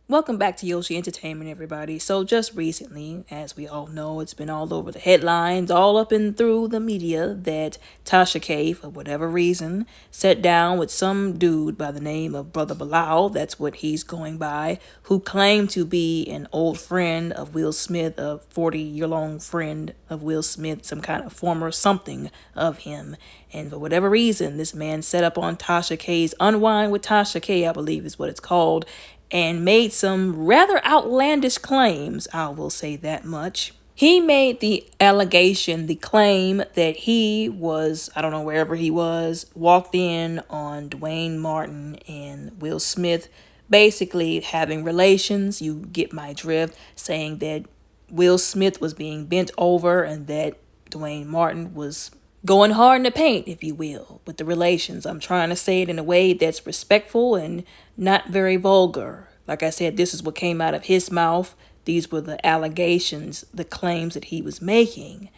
Welcome back to Yoshi Entertainment, everybody. So, just recently, as we all know, it's been all over the headlines, all up and through the media, that Tasha K, for whatever reason, sat down with some dude by the name of Brother Bilal, that's what he's going by, who claimed to be an old friend of Will Smith, a 40-year-long friend of Will Smith, some kind of former something of him. And for whatever reason, this man set up on Tasha K's Unwind with Tasha K, I believe is what it's called, and made some rather outlandish claims, I will say that much. He made the allegation, the claim that he was, I don't know, wherever he was, walked in on Duane Martin and Will Smith basically having relations. You get my drift, saying that Will Smith was being bent over and that Duane Martin was going hard in the paint, if you will, with the relations. I'm trying to say it in a way that's respectful and not very vulgar. Like I said, this is what came out of his mouth. These were the allegations, the claims that he was making.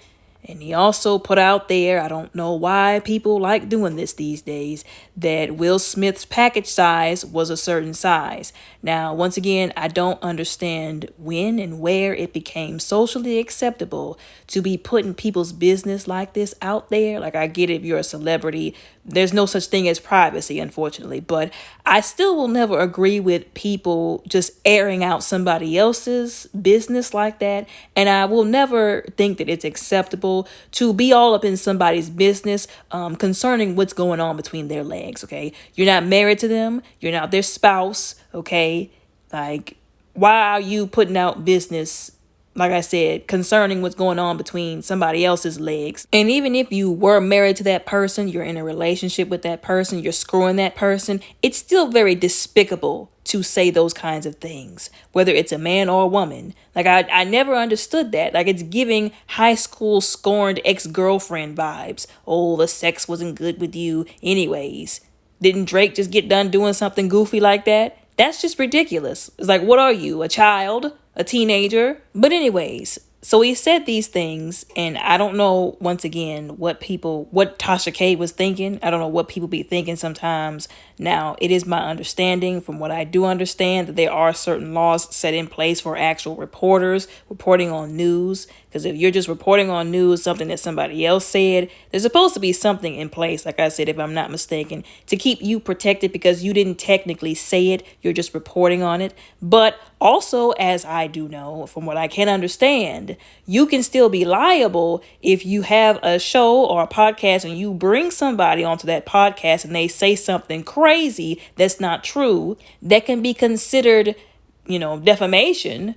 And he also put out there, I don't know why people like doing this these days, that Will Smith's package size was a certain size. Now, once again, I don't understand when and where it became socially acceptable to be putting people's business like this out there. Like, I get it, if you're a celebrity, there's no such thing as privacy, unfortunately. But I still will never agree with people just airing out somebody else's business like that. And I will never think that it's acceptable to be all up in somebody's business concerning what's going on between their legs, okay? You're not married to them. You're not their spouse, okay? Like, why are you putting out business, like I said, concerning what's going on between somebody else's legs? And even if you were married to that person, you're in a relationship with that person, you're screwing that person, it's still very despicable to say those kinds of things, whether it's a man or a woman. Like, I never understood that. Like, it's giving high school scorned ex-girlfriend vibes. Oh, the sex wasn't good with you anyways. Didn't Drake just get done doing something goofy like that? That's just ridiculous. It's like, what are you, a child? A teenager? But anyways, so he said these things, and I don't know, once again, what Tasha K was thinking. I don't know what people be thinking sometimes. Now, it is my understanding, from what I do understand, that there are certain laws set in place for actual reporters reporting on news. Because if you're just reporting on news, something that somebody else said, there's supposed to be something in place, like I said, if I'm not mistaken, to keep you protected because you didn't technically say it. You're just reporting on it. But also, as I do know, from what I can understand, you can still be liable if you have a show or a podcast and you bring somebody onto that podcast and they say something crazy that's not true. That can be considered, defamation.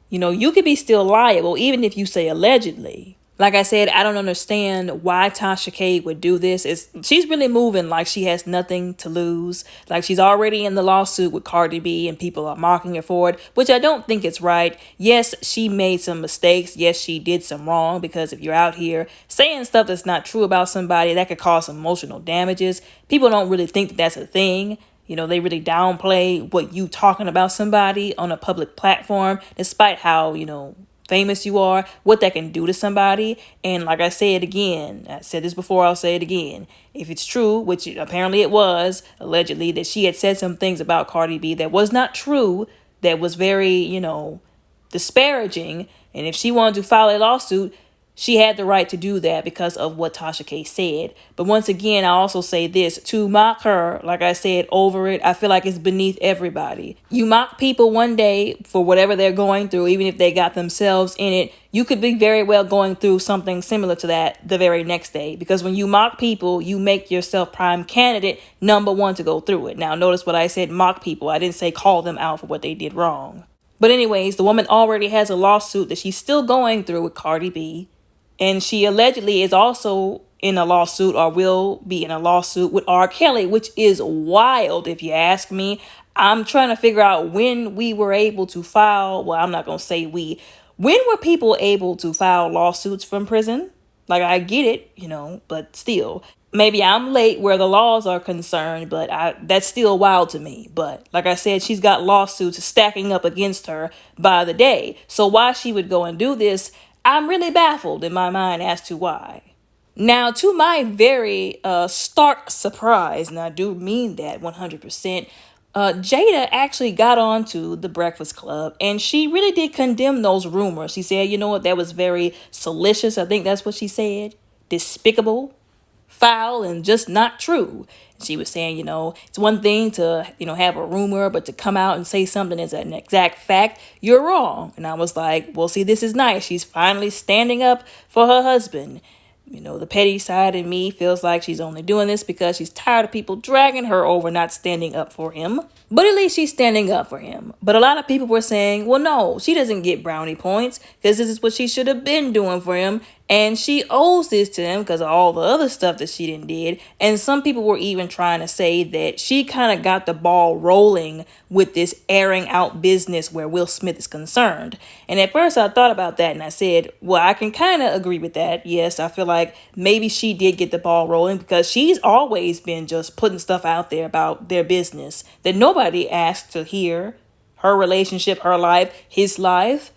You could be still liable even if you say allegedly. Like I said, I don't understand why Tasha K would do this. She's really moving like she has nothing to lose. Like, she's already in the lawsuit with Cardi B and people are mocking her for it, which I don't think it's right. Yes, she made some mistakes. Yes, she did some wrong, because if you're out here saying stuff that's not true about somebody, that could cause emotional damages. People don't really think that that's a thing. They really downplay what you talking about somebody on a public platform, despite how, famous you are, what that can do to somebody. And like I said again, I said this before, I'll say it again. If it's true, which apparently it was, allegedly, that she had said some things about Cardi B that was not true, that was very, disparaging. And if she wanted to file a lawsuit, she had the right to do that because of what Tasha K said. But once again, I also say this, to mock her, like I said, over it, I feel like it's beneath everybody. You mock people one day for whatever they're going through, even if they got themselves in it, you could be very well going through something similar to that the very next day. Because when you mock people, you make yourself prime candidate number one to go through it. Now, notice what I said, mock people. I didn't say call them out for what they did wrong. But anyways, the woman already has a lawsuit that she's still going through with Cardi B. And she allegedly is also in a lawsuit, or will be in a lawsuit, with R. Kelly, which is wild if you ask me. I'm trying to figure out when we were able to file, well, I'm not going to say we. When were people able to file lawsuits from prison? Like, I get it, but still. Maybe I'm late where the laws are concerned, but that's still wild to me. But like I said, she's got lawsuits stacking up against her by the day. So why she would go and do this, I'm really baffled in my mind as to why. Now, to my very stark surprise, and I do mean that 100%, Jada actually got on to the Breakfast Club and she really did condemn those rumors. She said, you know what, that was very salacious. I think that's what she said. Despicable, foul, and just not true. She was saying, it's one thing to, have a rumor, but to come out and say something as an exact fact, you're wrong. And I was like, well, see, this is nice. She's finally standing up for her husband. The petty side in me feels like she's only doing this because she's tired of people dragging her over not standing up for him. But at least she's standing up for him. But a lot of people were saying, well, no, she doesn't get brownie points because this is what she should have been doing for him. And she owes this to him because of all the other stuff that she didn't did. And some people were even trying to say that she kind of got the ball rolling with this airing out business where Will Smith is concerned. And at first I thought about that and I said, well, I can kind of agree with that. Yes, I feel like maybe she did get the ball rolling because she's always been just putting stuff out there about their business that nobody asked to hear. Her relationship, her life, his life.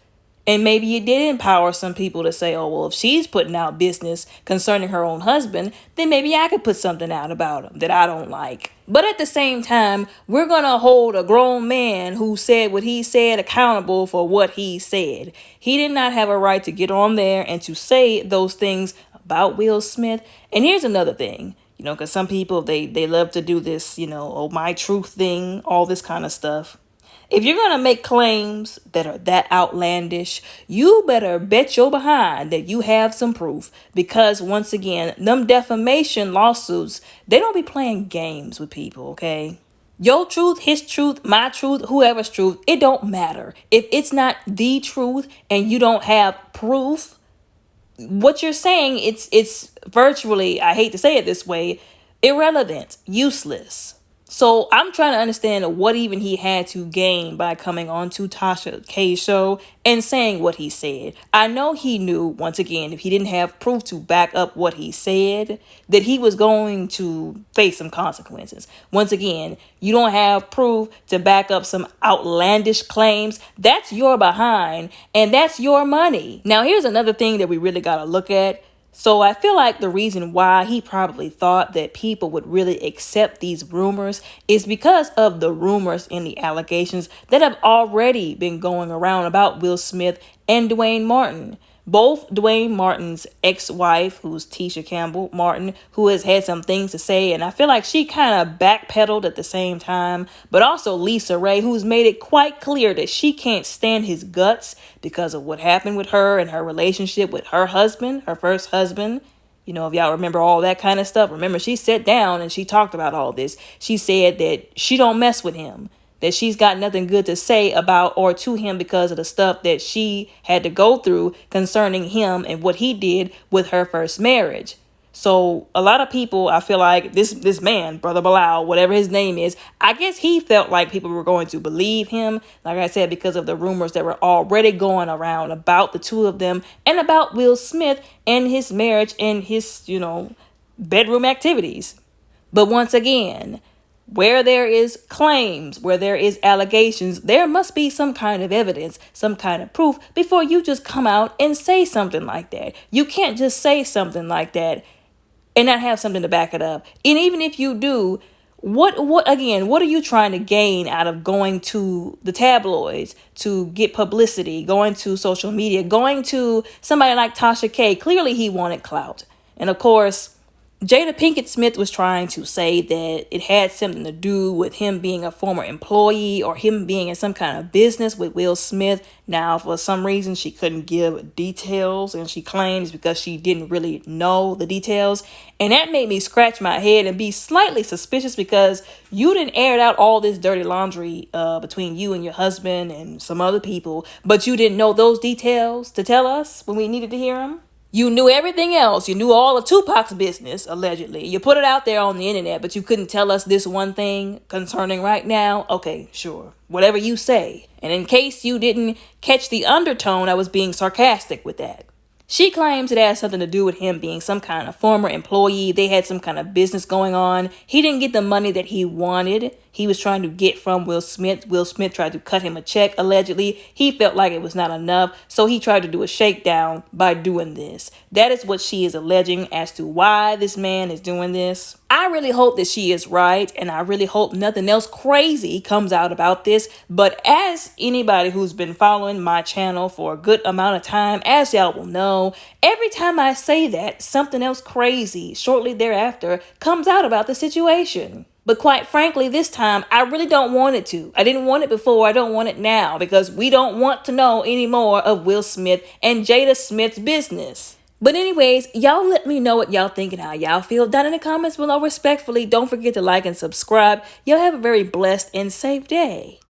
And maybe it did empower some people to say, oh, well, if she's putting out business concerning her own husband, then maybe I could put something out about him that I don't like. But at the same time, we're going to hold a grown man who said what he said accountable for what he said. He did not have a right to get on there and to say those things about Will Smith. And here's another thing, because some people, they love to do this, oh, my truth thing, all this kind of stuff. If you're going to make claims that are that outlandish, you better bet your behind that you have some proof. Because once again, them defamation lawsuits, they don't be playing games with people, okay? Your truth, his truth, my truth, whoever's truth, it don't matter. If it's not the truth and you don't have proof, what you're saying, it's virtually, I hate to say it this way, irrelevant, useless. So I'm trying to understand what even he had to gain by coming on to Tasha K's show and saying what he said. I know he knew, once again, if he didn't have proof to back up what he said, that he was going to face some consequences. Once again, you don't have proof to back up some outlandish claims. That's your behind and that's your money. Now, here's another thing that we really got to look at. So I feel like the reason why he probably thought that people would really accept these rumors is because of the rumors and the allegations that have already been going around about Will Smith and Duane Martin. Both Duane Martin's ex-wife, who's Tisha Campbell Martin, who has had some things to say, and I feel like she kind of backpedaled at the same time, but also Lisa Ray, who's made it quite clear that she can't stand his guts because of what happened with her and her relationship with her husband, her first husband. If y'all remember all that kind of stuff, remember she sat down and she talked about all this. She said that she don't mess with him, that she's got nothing good to say about or to him because of the stuff that she had to go through concerning him and what he did with her first marriage. So a lot of people, I feel like this man, Brother Bilal, whatever his name is, I guess he felt like people were going to believe him, like I said, because of the rumors that were already going around about the two of them and about Will Smith and his marriage and his, bedroom activities. But once again, where there is claims, where there is allegations, there must be some kind of evidence, some kind of proof before you just come out and say something like that. You can't just say something like that and not have something to back it up. And even if you do, what are you trying to gain out of going to the tabloids to get publicity, going to social media, going to somebody like Tasha K? Clearly he wanted clout. And of course, Jada Pinkett Smith was trying to say that it had something to do with him being a former employee or him being in some kind of business with Will Smith. Now, for some reason, she couldn't give details, and she claims because she didn't really know the details. And that made me scratch my head and be slightly suspicious because you didn't air out all this dirty laundry between you and your husband and some other people, but you didn't know those details to tell us when we needed to hear them. You knew everything else. You knew all of Tupac's business, allegedly. You put it out there on the internet, but you couldn't tell us this one thing concerning right now. Okay, sure. Whatever you say. And in case you didn't catch the undertone, I was being sarcastic with that. She claims it has something to do with him being some kind of former employee. They had some kind of business going on. He didn't get the money that he wanted. he was trying to get from Will Smith. Will Smith tried to cut him a check, allegedly. He felt like it was not enough, so he tried to do a shakedown by doing this. That is what she is alleging as to why this man is doing this. I really hope that she is right, and I really hope nothing else crazy comes out about this. But as anybody who's been following my channel for a good amount of time, as y'all will know, every time I say that, something else crazy shortly thereafter comes out about the situation. But quite frankly, this time, I really don't want it to. I didn't want it before, I don't want it now, because we don't want to know any more of Will Smith and Jada Smith's business. But anyways, y'all let me know what y'all think and how y'all feel down in the comments below respectfully. Don't forget to like and subscribe. Y'all have a very blessed and safe day.